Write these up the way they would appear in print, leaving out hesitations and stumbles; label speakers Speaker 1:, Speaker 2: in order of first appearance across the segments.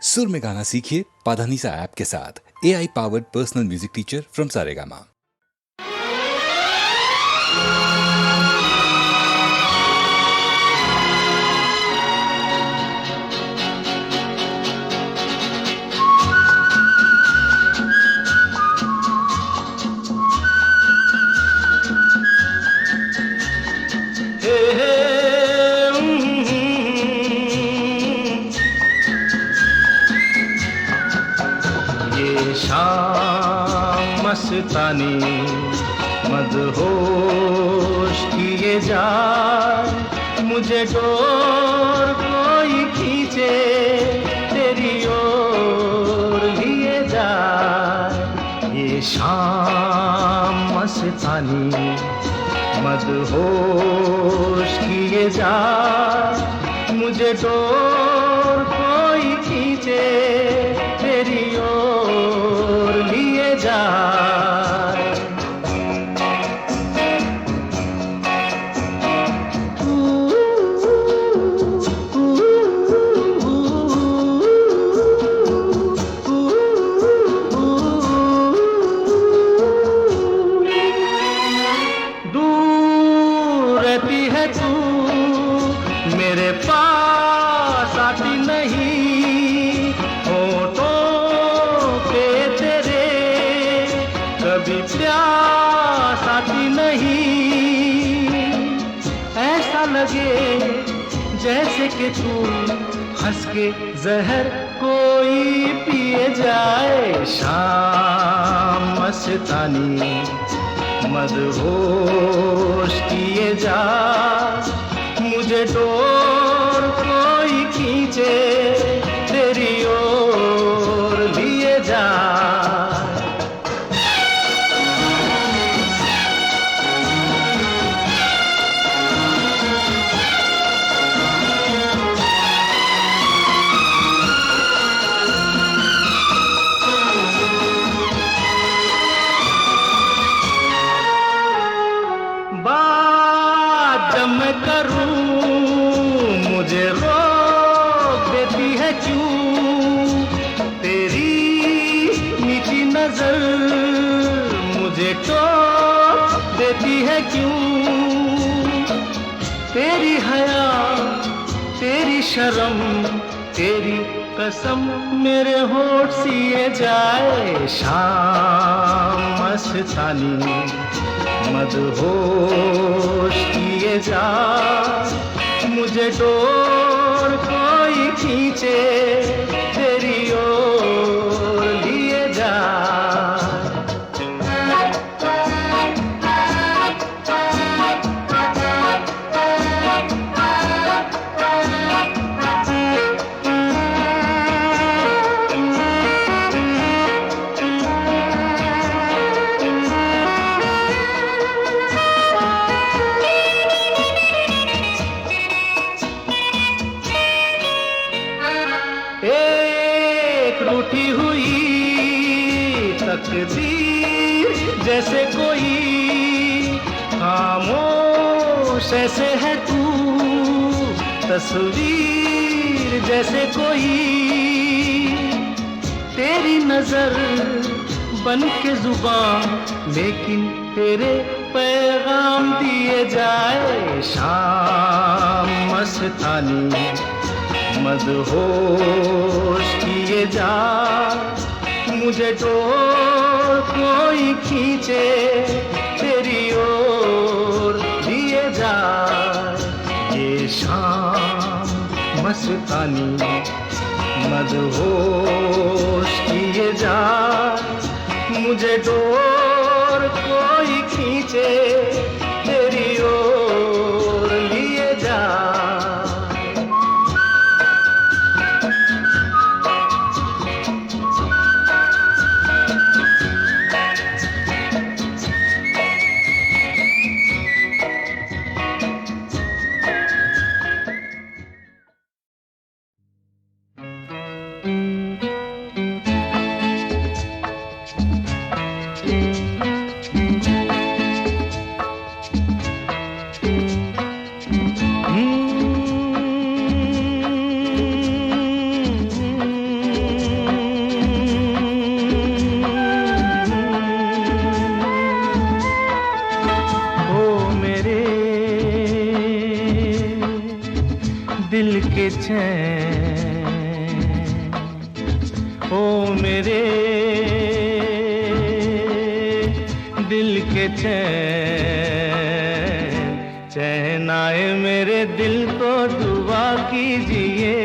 Speaker 1: सुर में गाना सीखिए पाधानीसा ऐप के साथ। AI powered personal music teacher from Saregama.
Speaker 2: मस्तानी मदहोश किए जाए, मुझे डोर कोई खींचे तेरी ओर लिए जाए। ये शाम मस्तानी मदहोश किए जाए, मुझे डोर कोई खींचे तेरी ओर लिए जाए। जैसे कि तू हंस के जहर कोई पिए जाए। शाम मस्तानी मदहोश किए जा, मुझे डोर कोई खींचे तेरी ओर लिए जा। तेरी हया तेरी शर्म तेरी कसम मेरे होठ सिए जाए। शाम मस्तानी मदहोश किए जा, मुझे डोर कोई खींचे तेरी ओर लिए जा। जैसे कोई खामोश ऐसे है तू, तस्वीर जैसे कोई तेरी नजर बन के जुबान, लेकिन तेरे पैगाम दिए जाए। शाम मस्तानी मदहोश किए जा, मुझे डोर कोई खींचे तेरी ओर लिए जा। ये शाम मस्तानी मदहोश किए जा, मुझे डोर कोई खींचे तेरी ओर लिए जा। के चैन, ओ मेरे दिल के चैन, चैन आए मेरे दिल को दुआ कीजिए।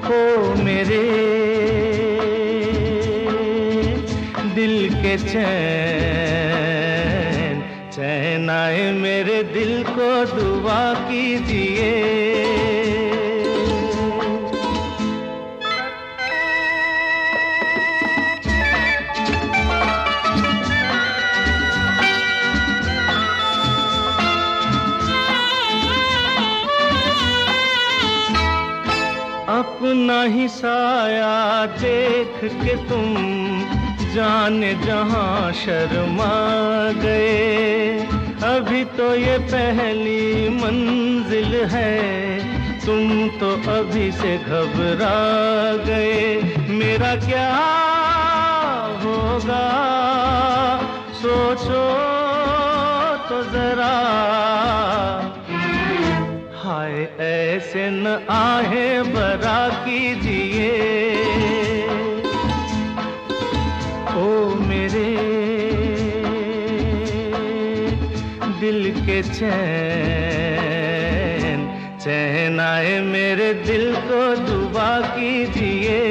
Speaker 2: ओ मेरे दिल के चैन, चैन आए मेरे दिल को दुआ कीजिए। अपना ही साया देख के तुम जाने जहां शर्मा गए। अभी तो ये पहली मंजिल है, तुम तो अभी से घबरा गए। मेरा क्या होगा सोचो तो जरा, हाय ऐसे न आहे बरा कीजिए। ओ मेरे दिल के चैन, चैन आए मेरे दिल को दुआ कीजिए।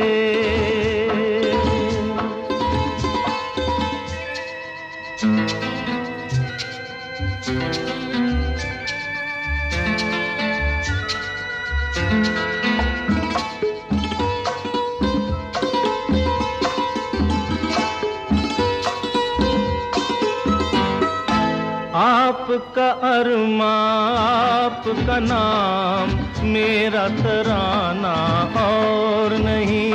Speaker 2: आपका अरमा आपका नाम, मेरा तराना और नहीं।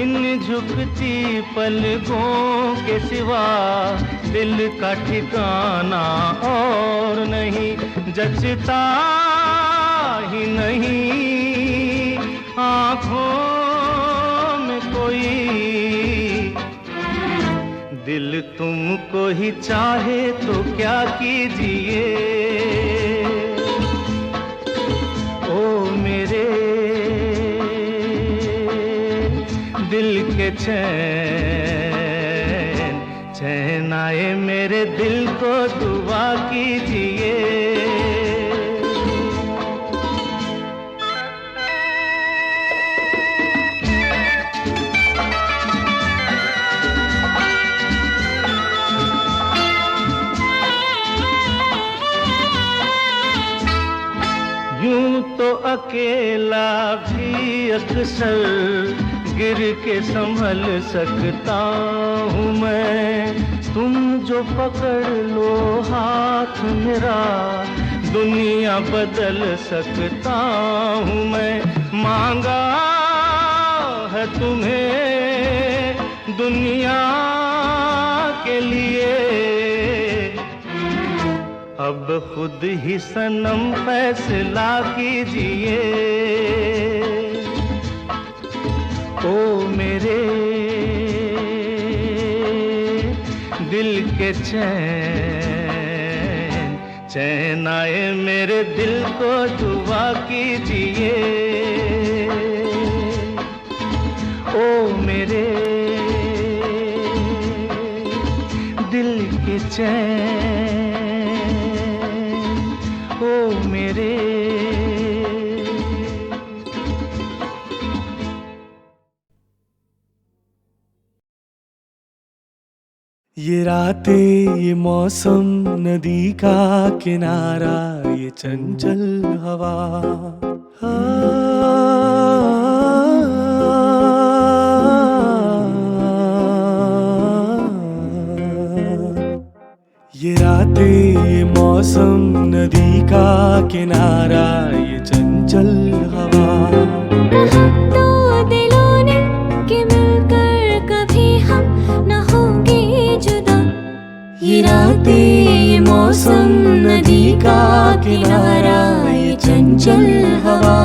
Speaker 2: इन झुकती पलकों के सिवा दिल का ठिकाना और नहीं। जचता ही नहीं आँखों में कोई, दिल तुमको ही चाहे तो क्या कीजिए। ओ मेरे दिल के चैन, चैन आए मेरे दिल को दुआ कीजिए। यूं तो अकेला भी अक्सर गिर के संभल सकता हूँ मैं। तुम जो पकड़ लो हाथ मेरा, दुनिया बदल सकता हूँ मैं। मांगा है तुम्हें दुनिया के लिए, अब खुद ही सनम फैसला कीजिए। ओ मेरे दिल के चैन, चैन आए मेरे दिल को दुआ कीजिए। ओ मेरे दिल के चैन, ओ मेरे।
Speaker 3: ये रातें ये मौसम नदी का किनारा, ये चंचल हवा, ये रातें ये मौसम नदी का किनारा, ये चंचल हवा।
Speaker 4: दो दिलों ने कि मिलकर कभी हम न होंगे जुदा। ये रातें ये मौसम नदी का किनारा, ये चंचल हवा।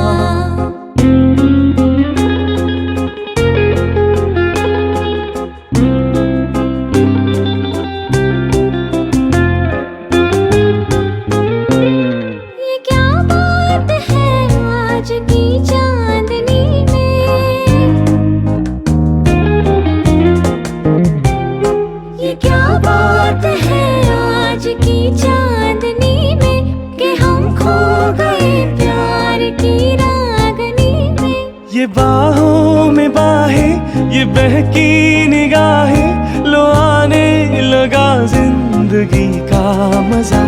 Speaker 3: ये बाहों में बाहें, ये बहकी निगाहें, लो आने लगा जिंदगी का मजा।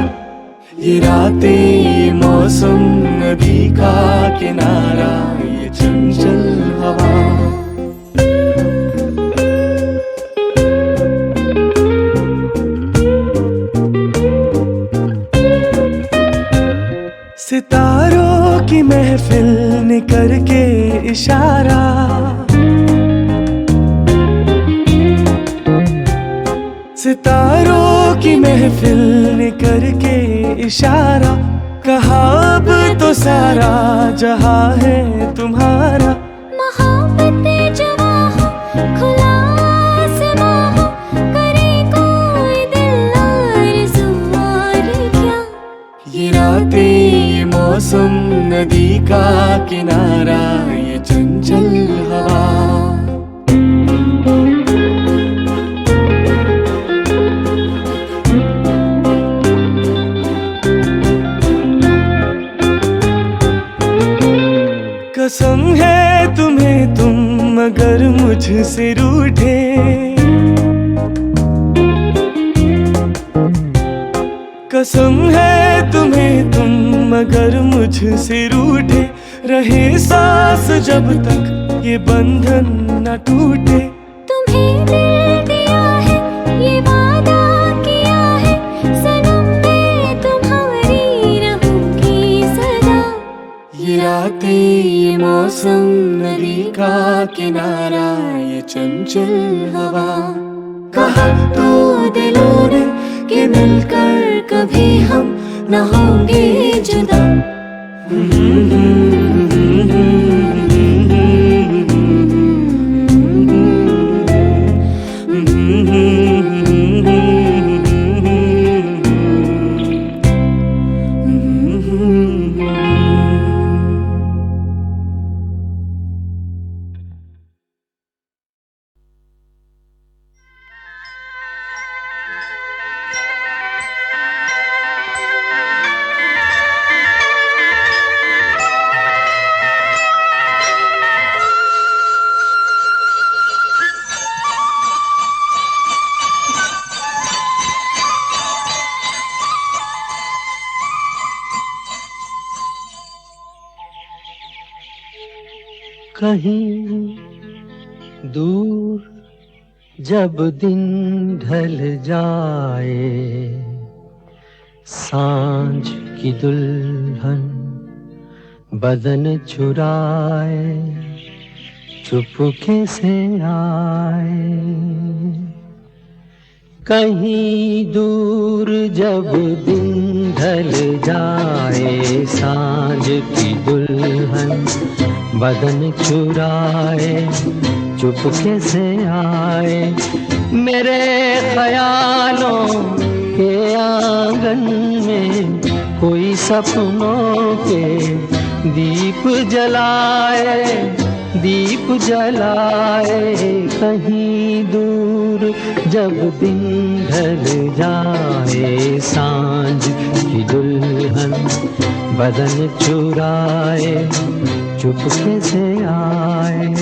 Speaker 3: ये रातें, ये मौसम, नदी का किनारा, ये चंचल हवा। सितारों की महफिल ने करके इशारा, सितारों की महफिल ने करके इशारा, कहा अब तो सारा जहां है तुम्हारा।
Speaker 4: मोहब्बतें जवां हो, खुला आसमां हो, करे कोई दिल आरज़ू और क्या।
Speaker 3: ये रातें, ये मौसम, नदी का किनारा, ये चंचल हवा। कसम है तुम्हें तुम मगर मुझसे रूठे, कसम है तुम्हें तुम मगर मुझसे रूठे। रहे सांस जब तक ये बंधन न टूटे।
Speaker 4: तुम्हें दिल दिया है, ये वादा किया है, सनम मैं तुम्हारी रहूंगी सदा।
Speaker 3: ये रातें, ये मौसम, नदी का किनारा, ये चंचल हवा। कहा तो दिलों ने कि मिलकर कभी हम न होंगे जुदा।
Speaker 2: कहीं दूर जब दिन ढल जाए, सांझ की दुल्हन बदन चुराए चुपके से आए। कहीं दूर जब दिन ढल जाए, सांझ की दुल्हन बदन चुराए चुपके से आए। मेरे ख्यालों के आंगन में कोई सपनों के दीप जलाए, दीप जलाए। कहीं दूर जब दिन ढल जाए, सांझ की दुल्हन बदन चुराए चुपके से आए।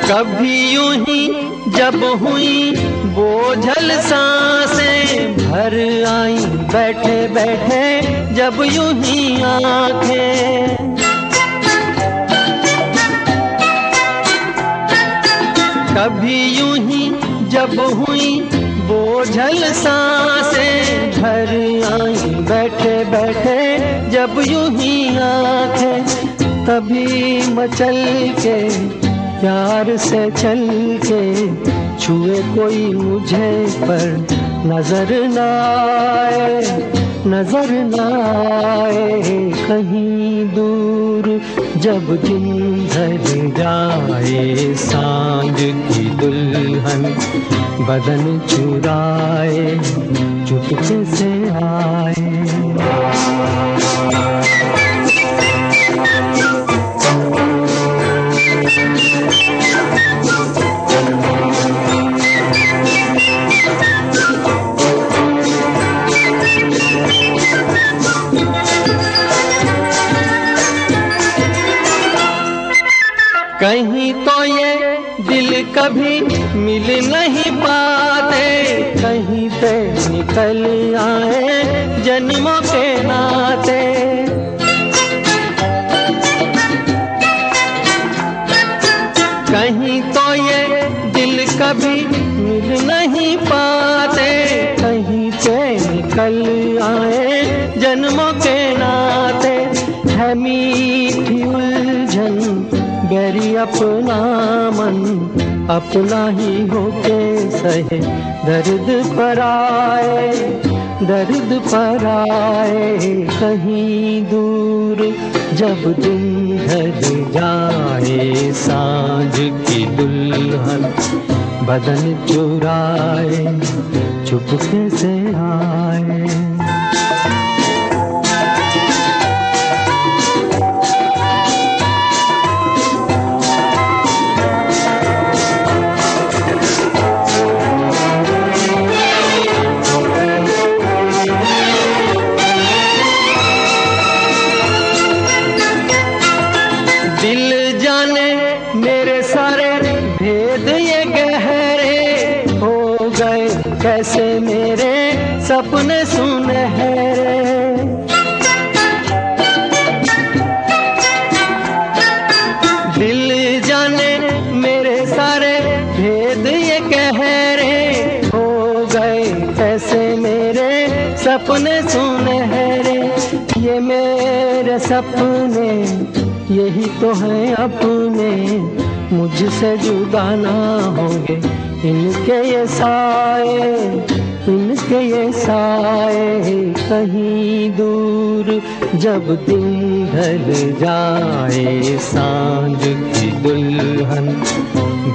Speaker 2: कभी यूं ही जब हुई बोझल सांसें भर आई, बैठे बैठे जब यूं ही आंखें। कभी यूं ही जब हुई बोझल सांसें भर आई, बैठे बैठे जब यूं ही आंखें। तभी मचल के प्यार से चल के छुए कोई मुझे पर नजर न आए, नजर न आए। कहीं दूर जब दिन ढल जाए, सांझ की दुल्हन बदन चुराए चुपके से आए। कभी मिल नहीं पाते, कहीं से निकल आए जन्मों के नाते। कहीं तो ये दिल कभी मिल नहीं पाते, कहीं से निकल आए जन्मों के नाते। है मीठी उलझन गहरी अपना मन, अपना ही होके सहे दर्द पर आए, दर्द पर आए। कहीं दूर जब दिन ढल जाए, सांझ की दुल्हन बदन चुराए, चुपके से आए। दिल जाने मेरे सारे भेद ये गहरे हो गए, कैसे मेरे सपने सुनहरे। दिल जाने मेरे सारे भेद ये गहरे हो गए, कैसे मेरे सपने सुनहरे। ये मेरे सपने यही तो है अपने, मुझसे जुदा ना होंगे इनके ये साए, इनके ये साए। कहीं दूर जब दिन ढल जाए, सांझ की दुल्हन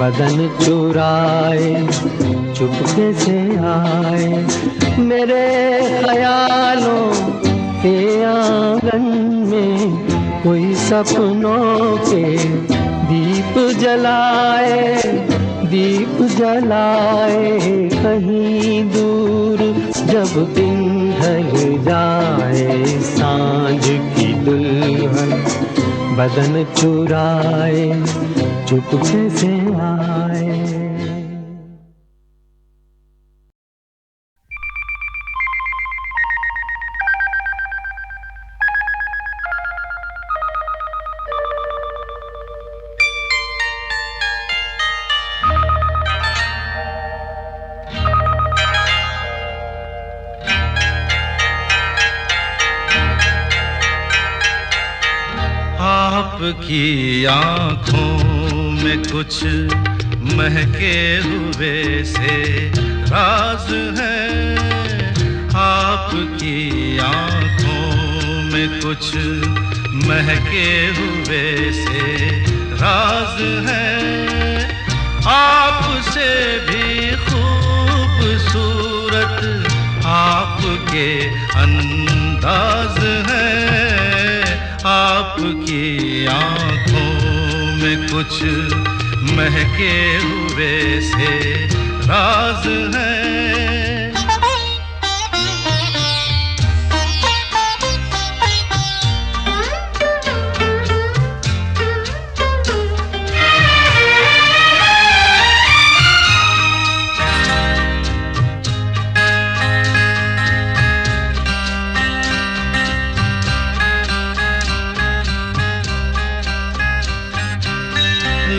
Speaker 2: बदन चुराए, चुपके से आए। मेरे ख्यालों के आंगन में कोई सपनों के दीप जलाए, दीप जलाए। कहीं दूर जब दिन ढल जाए, सांझ की दुल्हन बदन चुराए, चुपके से आए।
Speaker 5: आपकी आँखों में कुछ महके हुए से राज है, आपकी आँखों में कुछ महके हुए से राज है। आपसे भी खूबसूरत आपके अंदाज है, आपकी आँखों में कुछ महके हुए से राज है।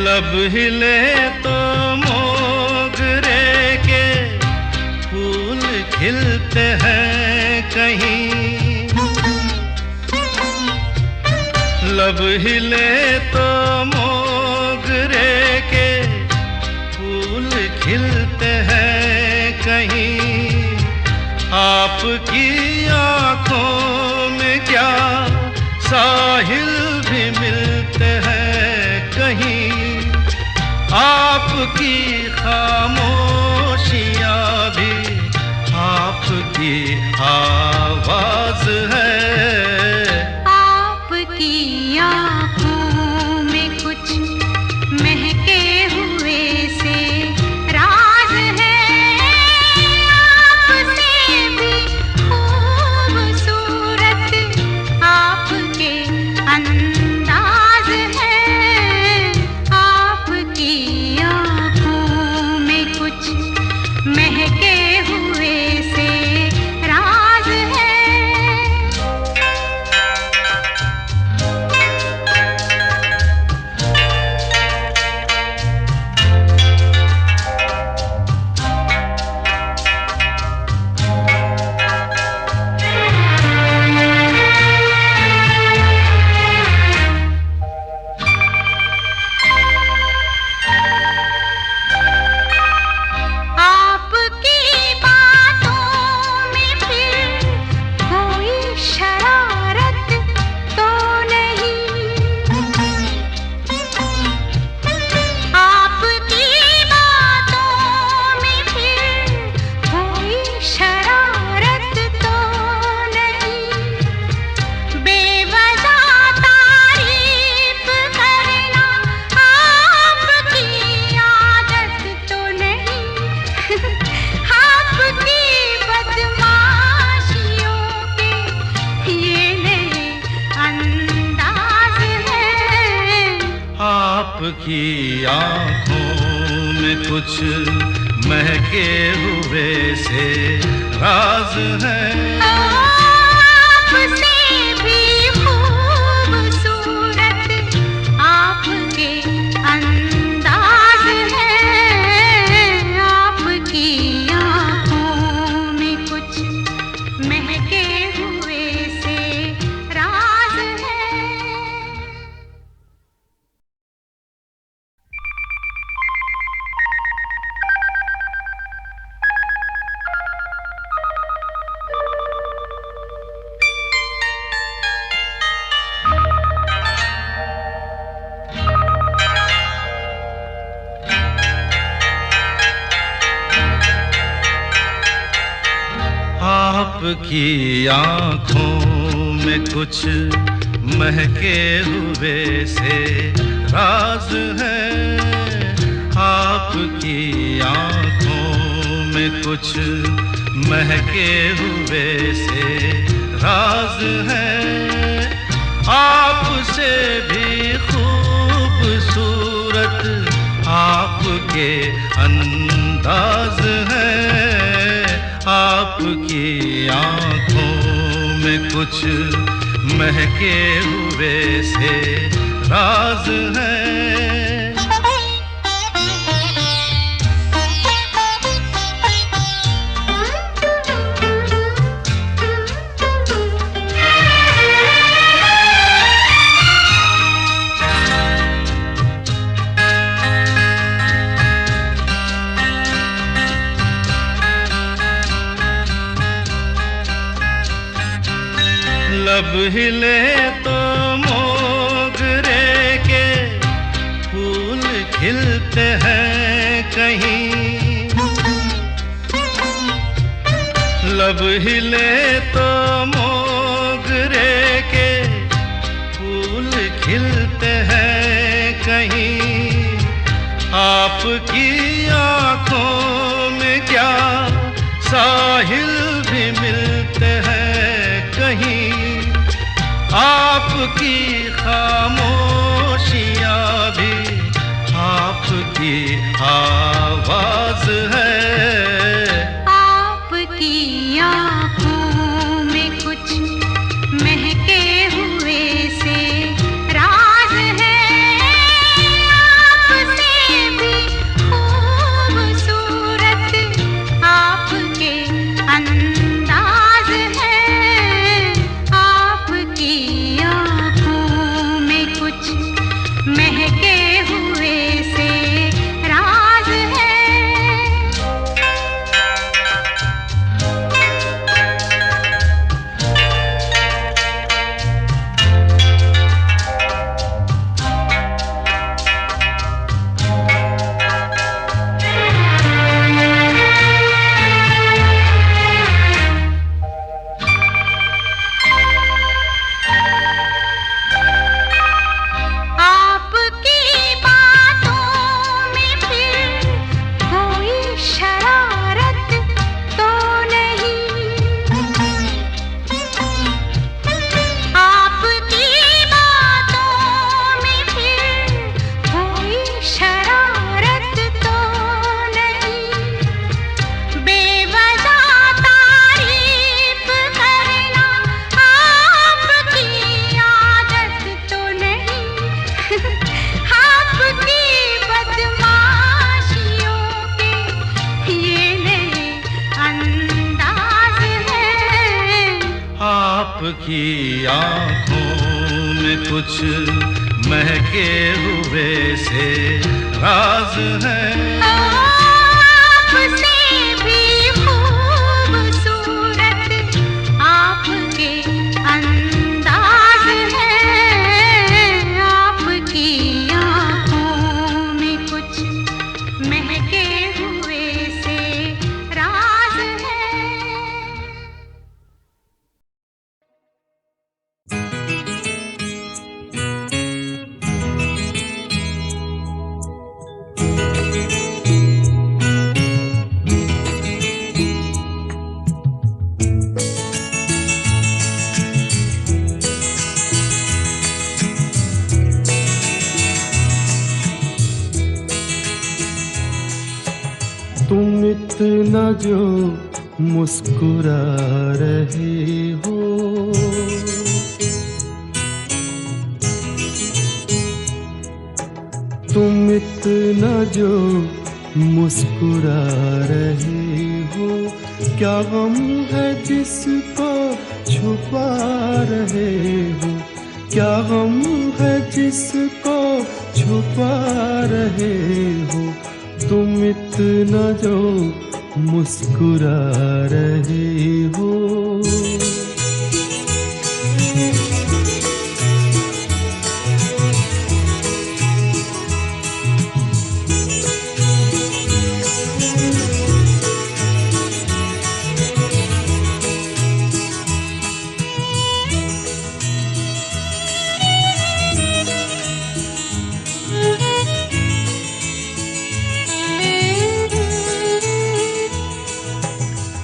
Speaker 5: लब हिले तो मोगरे के फूल खिलते हैं कहीं, लब हिले तो मोगरे के फूल खिलते हैं कहीं। आपकी आँखों में क्या साहिल भी मिलते हैं कहीं, आपकी खामोशियाँ भी आपकी आवाज है।
Speaker 4: आपकी आँखों में कुछ महके हुए से राज है, आपसे भी
Speaker 5: आपकी आँखों में कुछ महके हुए से राज है।
Speaker 4: आपसे भी खूबसूरत आपके अंदाज है, आपकी आँखों में कुछ महके हुए से राज है।
Speaker 5: आपकी आँखों में कुछ महके हुए से राज है। आपकी आँखों में कुछ महके हुए से राज है। आपसे भी खूबसूरत आपके अंदाज है। आपकी आँखों में कुछ महके हुए से राज है। लब हिले तो मोगरे के फूल खिलते हैं कहीं। लब हिले तो मोगरे के फूल खिलते हैं कहीं। आपकी आँखों में क्या साहिल भी मिलते हैं कहीं। आपकी खामोशियाँ भी आपकी आवाज है।
Speaker 4: आपकी आँखों में कुछ महके हुए से राज है। आपसे भी खूबसूरत आपके अंदाज है। आपकी आँखों में कुछ महके हुए से राज है। आपकी बातों में फिर कोई शरारत तो नहीं। आपकी बातों में फिर कोई शरारत तो नहीं। बेवजह तारीफ करना आपकी आदत तो नहीं। आपकी बदमाशियों के ये नए अंदाज है।
Speaker 5: आपकी आँखों में कुछ महके हुए से राज है।
Speaker 4: आपसे भी खूबसूरत आपके अंदाज है। आपकी आँखों में कुछ महके हुए से राज है।
Speaker 3: इतना जो मुस्कुरा रहे हो, तुम इतना जो मुस्कुरा रहे हो, क्या गम है जिसको छुपा रहे हो, क्या गम है जिसको छुपा रहे हो, तुम इतना जो मुस्कुरा रहे हो।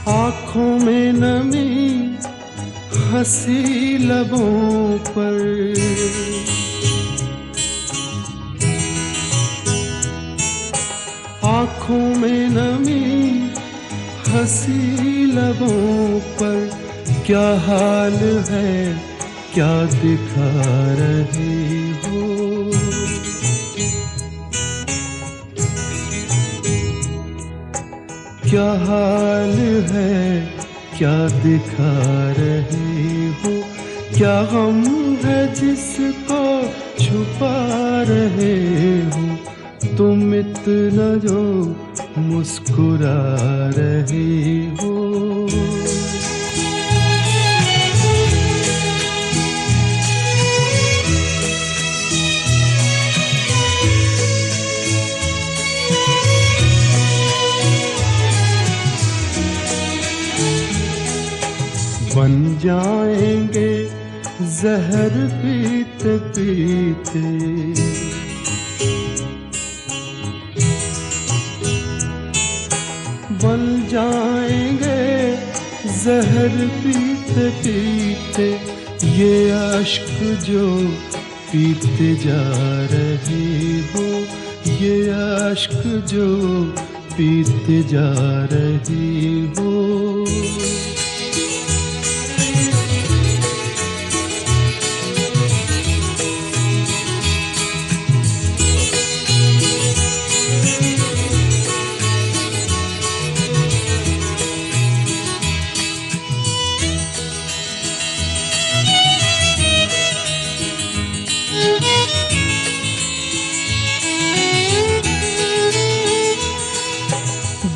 Speaker 3: आँखों में नमी हंसी लबों पर, आँखों में नमी हंसी लबों पर, क्या हाल है क्या दिखा रहे हो, क्या हाल है क्या दिखा रहे हो, क्या गम है जिसको छुपा रहे हो, तुम इतना जो मुस्कुरा रहे हो। बन जाएंगे जहर पीते पीते, बन जाएंगे जहर पीते पीते, ये अश्क जो पीते जा रहे हो, ये अश्क जो पीते जा रहे हो।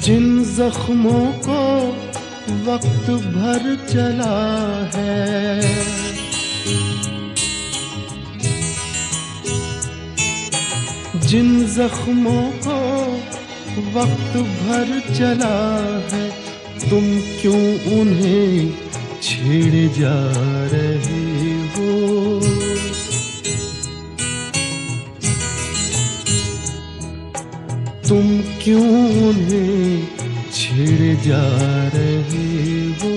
Speaker 3: जिन जख्मों को वक्त भर चला है, जिन जख्मों को वक्त भर चला है, तुम क्यों उन्हें छेड़े जा रहे हो, तुम क्यों उन्हें छेड़े जा रहे हो,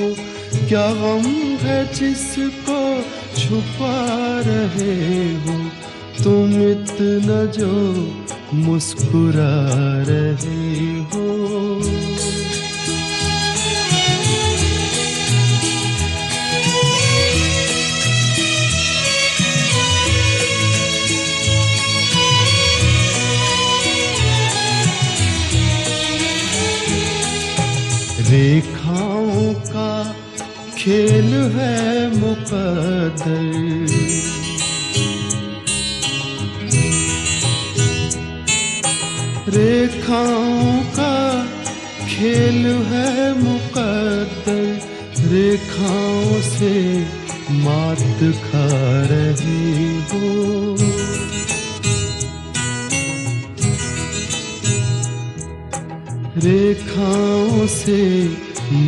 Speaker 3: क्या गम है जिसको छुपा रहे हो, तुम इतना जो मुस्कुरा रहे हो। रेखाओं का खेल है मुकद्दर, रेखाओं का खेल है मुकद्दर, रेखाओं से मात खा रहे हो, रेखाओं से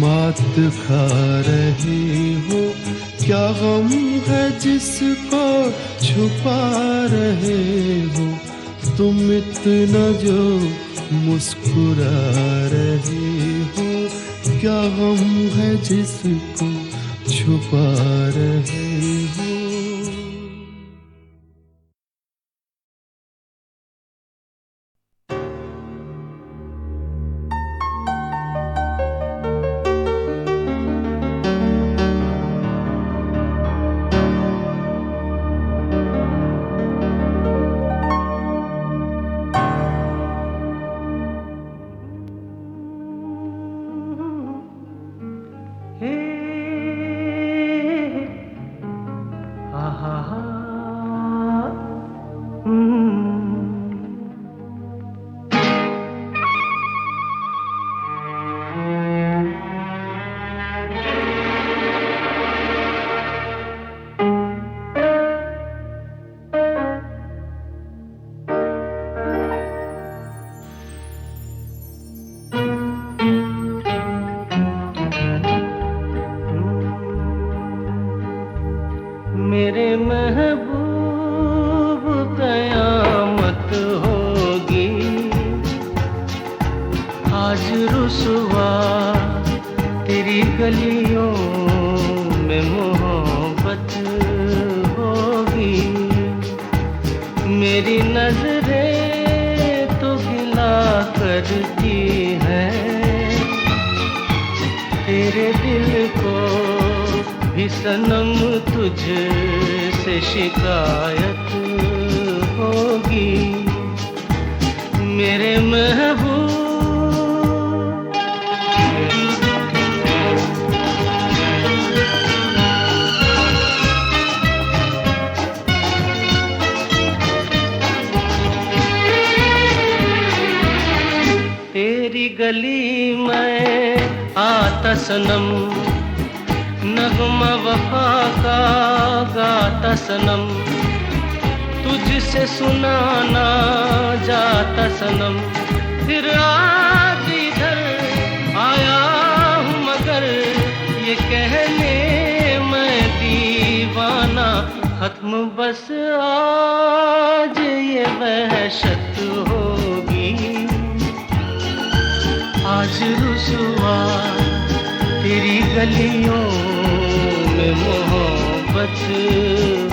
Speaker 3: मात खा रहे हो, क्या गम है जिसको छुपा रहे हो, तुम इतना जो मुस्कुरा रहे हो, क्या गम है जिसको छुपा रहे हो।
Speaker 2: मेरे महबूब कयामत होगी, आज रुसवा तेरी गलियों में मोहब्बत होगी। मेरी नजरें तो गिला करती हैं, तेरे दिल को भी सनम तुझसे शिकायत होगी। मेरे महबूब तेरी गली में आता सनम, नगमा वफा का गाता सनम, तुझसे सुनाना जाता सनम। फिर आज इधर आया हूँ मगर ये कहने मैं दीवाना, खत्म बस आज ये वहशत होगी। आज रुसवा तेरी गलियों में मोहब्बत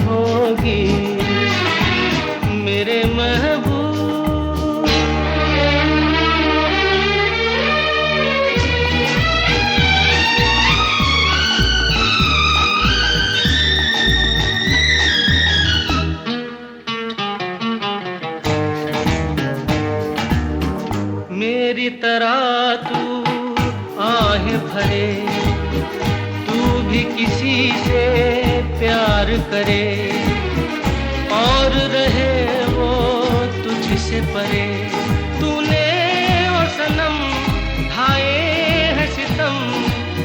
Speaker 2: होगी। मेरे महबूब मेरी तरह तू आहें भरे, तू भी किसी से प्यार करे और रहे वो तुझसे परे। तूने ओ सनम ढाए है सितम,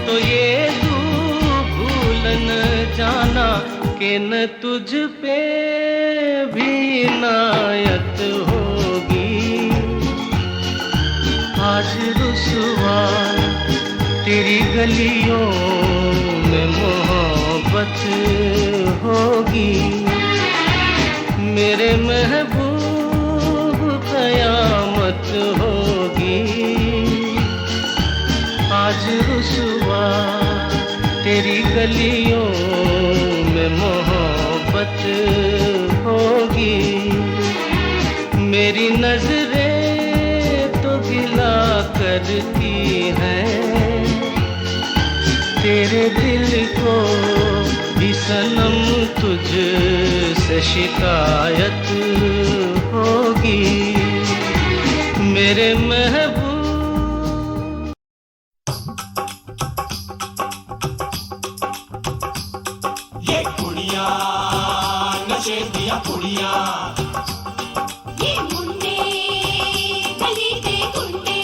Speaker 2: तो ये तू भूल न जाना कि न तुझ पे भी इनायत होगी। आज रुसवा तेरी गलियों में मोहब्बत होगी। मेरे महबूब कयामत होगी। आज रुसवा तेरी गलियों में मोहब्बत होगी। मेरी नजरें तो गिला करती हैं, तेरे दिल को भी सनम तुझसे शिकायत होगी। मेरे महबूब
Speaker 6: ये कुड़ियाँ नशे दिया कुड़ियाँ,
Speaker 7: ये मुंडे गली दे गुंडे,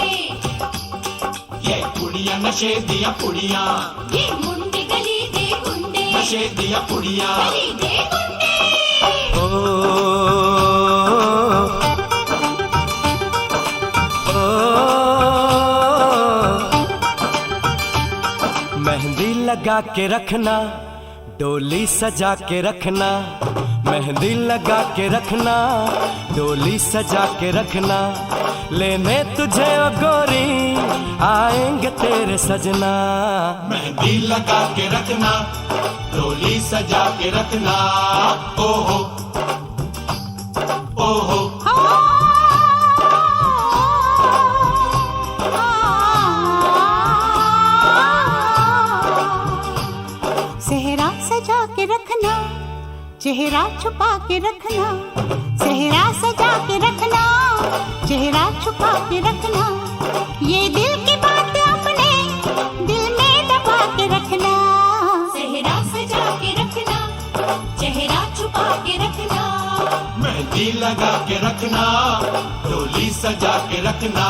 Speaker 6: ये कुड़ियाँ नशे दिया कुड़ियाँ,
Speaker 7: ये मुंडे गली दे गुंडे,
Speaker 6: नशे दिया कुड़ियाँ।
Speaker 7: गली दे गुंडे।
Speaker 3: मेहंदी लगा के रखना, डोली सजा के रखना, मेहंदी लगा के रखना, डोली सजा के रखना, लेने तुझे ओ गोरी आएंगे तेरे सजना।
Speaker 6: मेहंदी लगा के रखना, डोली सजा के रखना, ओहो ओहो।
Speaker 7: सेहरा सजा के रखना, चेहरा छुपा के रखना, सेहरा सजा के रखना, चेहरा छुपा के रखना, ये दिल की बात अपने दिल में दबा के रखना। सेहरा सजा के रखना, चेहरा छुपा के रखना,
Speaker 6: मेहंदी लगा के रखना, डोली सजा के रखना।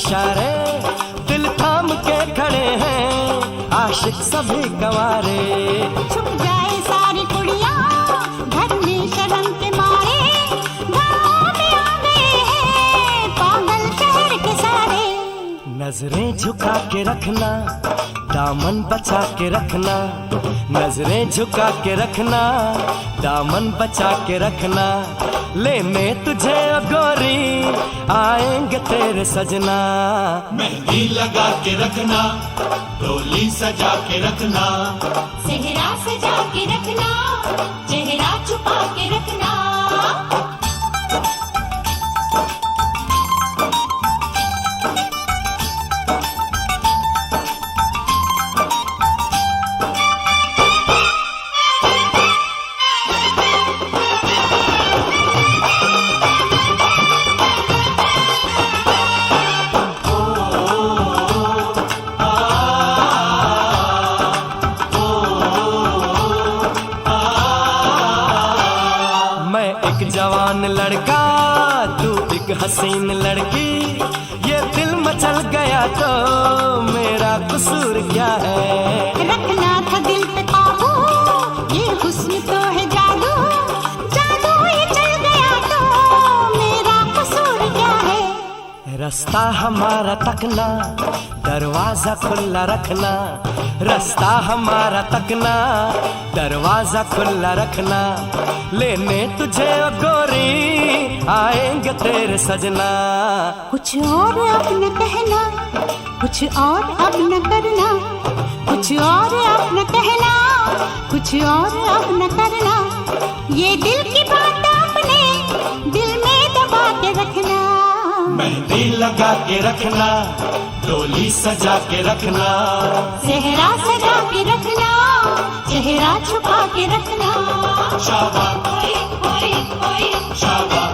Speaker 3: इशारे दिल थाम के खड़े हैं आशिक सभी गंवारे।
Speaker 7: छुप जाए सारी कुड़ियाँ घर में शर्म के मारे, गाँव में आ गए हैं पागल शहर के सारे।
Speaker 3: नजरें झुका के रखना, दामन बचा के रखना, नजरें झुका के रखना, दामन बचा के रखना। लेने तुझे ओ गोरी आएंगे तेरे सजना।
Speaker 6: मेहंदी लगा के रखना, डोली सजा के रखना,
Speaker 7: सेहरा सजा के रखना, चेहरा छुपा के रखना।
Speaker 3: जवान लड़का तू एक हसीन लड़की, ये दिल मचल गया तो मेरा कसूर क्या है।
Speaker 7: रखना था दिल पे काबू, ये हुस्न तो है जादू, जादू ये चल गया तो मेरा कसूर क्या है।
Speaker 3: रास्ता हमारा तकना, दरवाजा खुला रखना, रास्ता हमारा तकना, दरवाजा खुला रखना। लेने तुझे ओ गोरी आएंगे तेरे सजना।
Speaker 7: कुछ और अब न कहना, कुछ और अब न करना, कुछ और अब न कहना, कुछ और अब न करना। ये दिल की बात अपने दिल में दबा के रखना।
Speaker 6: मेहंदी लगा के रखना, डोली सजा के रखना,
Speaker 7: सेहरा सजा के रखना, चेहरा छुपा के रखना।
Speaker 6: शाबा शाबा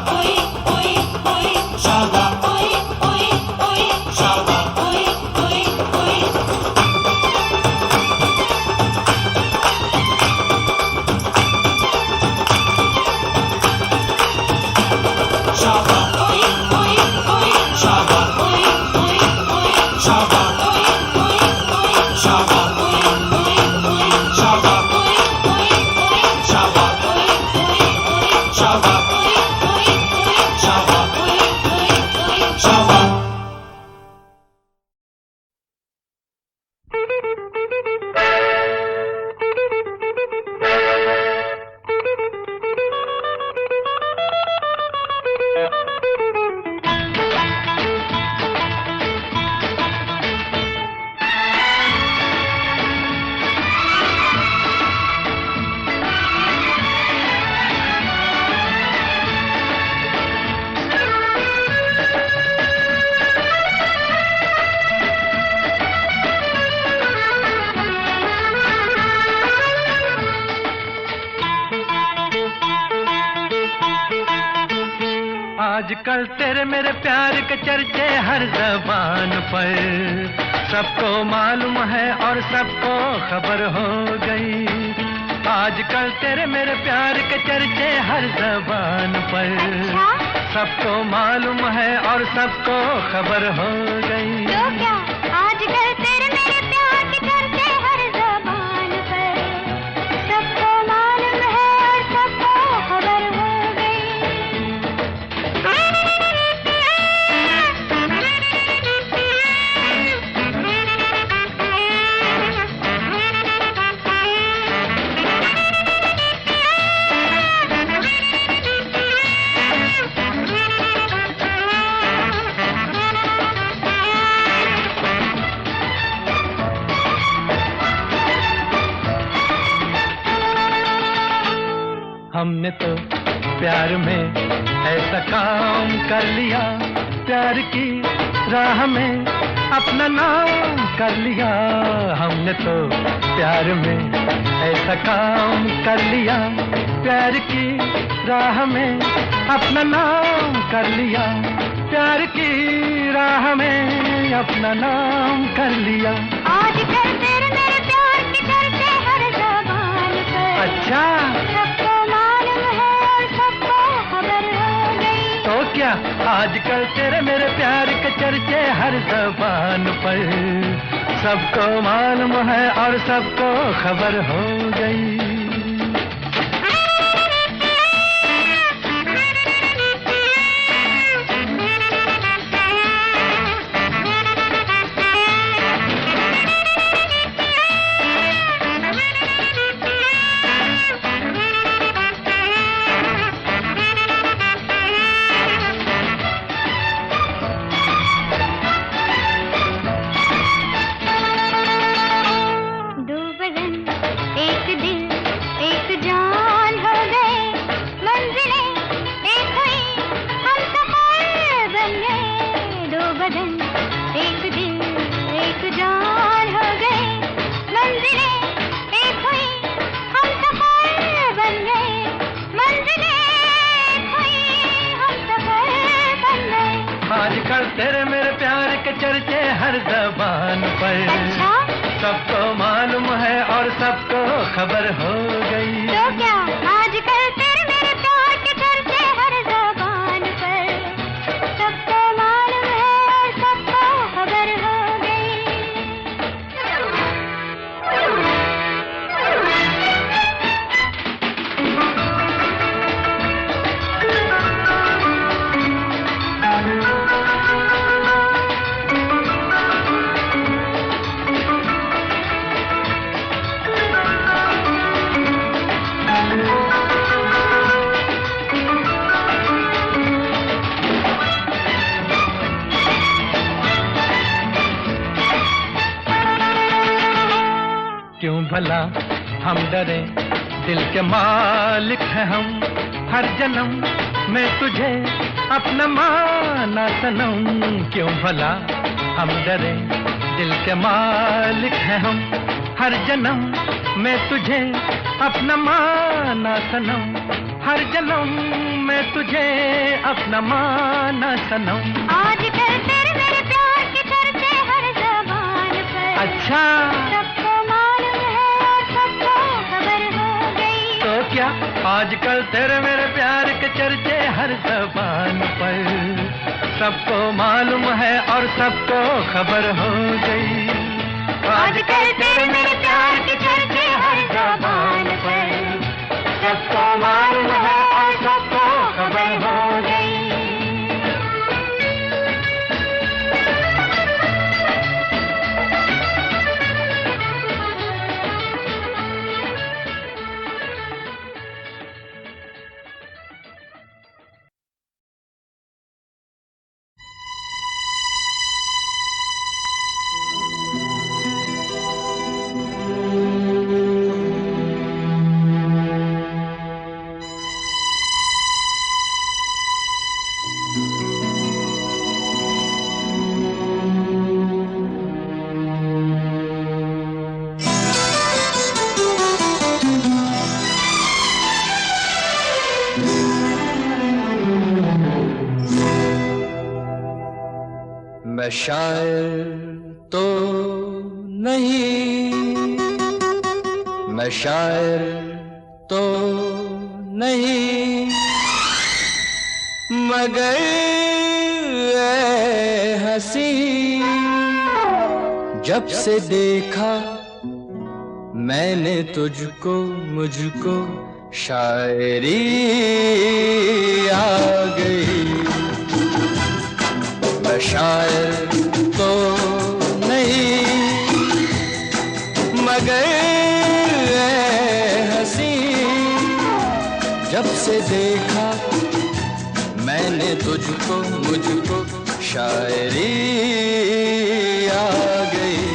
Speaker 6: शाबा शाबा।
Speaker 2: आजकल तेरे मेरे प्यार के चर्चे हर ज़बान पर, सबको मालूम है और सबको खबर हो गई। आजकल तेरे मेरे प्यार के चर्चे हर ज़बान पर, सबको मालूम है और सबको खबर हो गई।
Speaker 4: तो क्या आजकल तेरे मेरे प्यार के चर्चे हर ज़बान पर, सबको मालूम है और सबको खबर हो गई।
Speaker 2: हमने तो प्यार में ऐसा काम कर लिया, प्यार की राह में अपना नाम कर लिया। हमने तो प्यार में ऐसा काम कर लिया, प्यार की राह में अपना नाम कर लिया, प्यार की राह में अपना नाम कर लिया।
Speaker 4: आजकल तेरे मेरे प्यार के चर्चे हर ज़बान पर,
Speaker 2: अच्छा,
Speaker 4: सबको मालूम है और सबको खबर हो गई।
Speaker 2: तो क्या आजकल तेरे मेरे प्यार के चर्चे हर ज़बान पर, सबको मालूम है और सबको खबर हो गई। आजकल तेरे मेरे प्यार के चर्चे हर ज़बान पर, सबको मालूम है और सबको खबर हो गई।
Speaker 4: तो क्या आजकल तेरे मेरे प्यार के चर्चे हर ज़बान पर, सबको मालूम है और सबको खबर हो
Speaker 2: क्यों भला हम डरे, दिल के मालिक हैं हम, हर जन्म में तुझे अपना माना सनम। क्यों भला हम डरे, दिल के मालिक हैं हम, हर जन्म में तुझे अपना माना सनम, हर जन्म में तुझे अपना माना सनम।
Speaker 4: आजकल तेरे मेरे प्यार के चर्चे हर ज़बान पर,
Speaker 2: अच्छा
Speaker 4: सबको मालूम है और सबको खबर हो गई।
Speaker 2: तो क्या आजकल तेरे मेरे प्यार के चर्चे हर ज़बान पर, सबको मालूम है और सबको खबर हो गई।
Speaker 4: आजकल तेरे मेरे प्यार के चर्चे हर ज़बान पर,
Speaker 2: सबको मालूम है और सबको खबर हो गई।
Speaker 3: मैं शायर तो नहीं, मैं शायर तो नहीं, मगर ऐ हंसी जब से देखा मैंने तुझको, मुझको शायरी आ गई। मैं शायर तो नहीं, मगर ऐ हंसी जब से देखा मैंने तुझको, मुझको शायरी आ गई।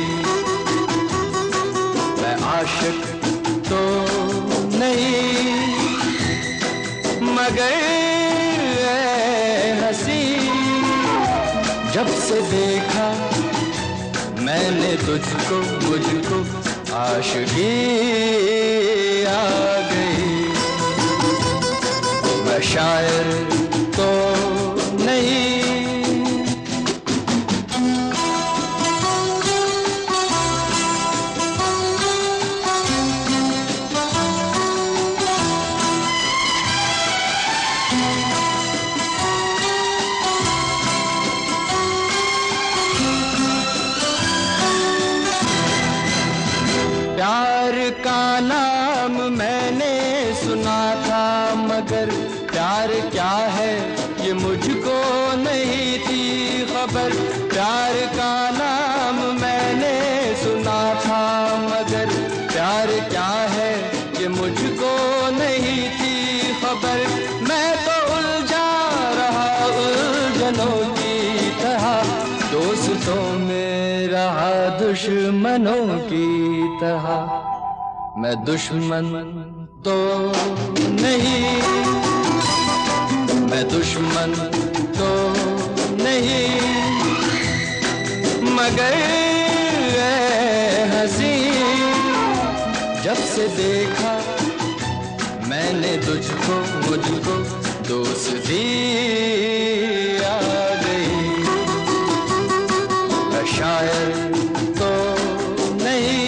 Speaker 3: मैं आशिक तो नहीं, मगर ऐ हंसी जब से देखा मैंने तुझको, मुझको आशिकी आ गई। मैं शायर तो नहीं, मैंने सुना था, मगर प्यार क्या है ये मुझको नहीं थी खबर। प्यार का नाम मैंने सुना था, मगर प्यार क्या है ये मुझको नहीं थी खबर। मैं तो उलझा रहा उलझनों की तरह, दोस्तों में रहा दुश्मनों की तरह। मैं दुश्मन तो नहीं, मैं दुश्मन तो नहीं, मगर हंसी जब से देखा मैंने तुझको, मुझको दोस्ती आ गई। शायर तो नहीं,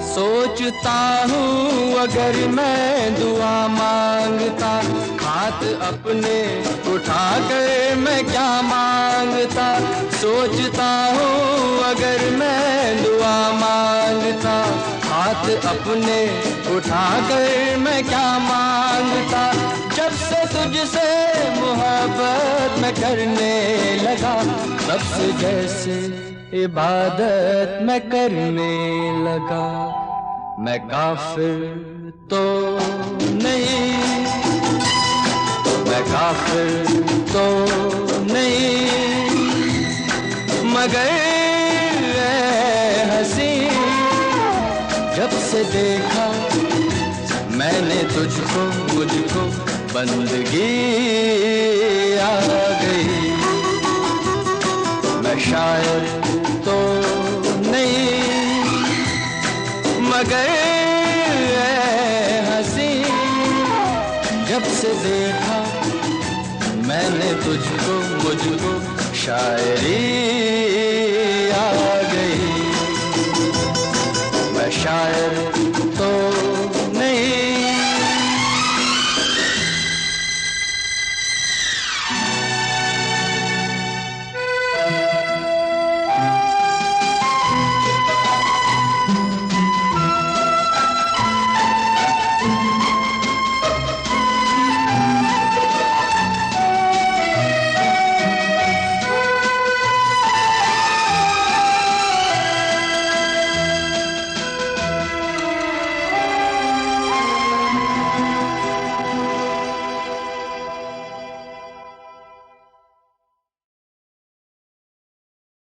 Speaker 3: सोचता हूँ अगर मैं दुआ मांगता, हाथ अपने उठा कर मैं क्या मांगता। सोचता हूँ अगर मैं दुआ मांगता, हाथ अपने उठा कर मैं क्या मांगता। जब से तुझसे मोहब्बत मैं करने लगा, तब से जैसे इबादत मैं करने लगा। मैं काफिर तो नहीं, मैं काफिर तो नहीं, मगर हंसी जब से देखा मैंने तुझको, मुझको बंदगी आ गई। मैं शायर तो नहीं, मगर हंसी जब से देखा मैंने तुझको, मुझको शायरी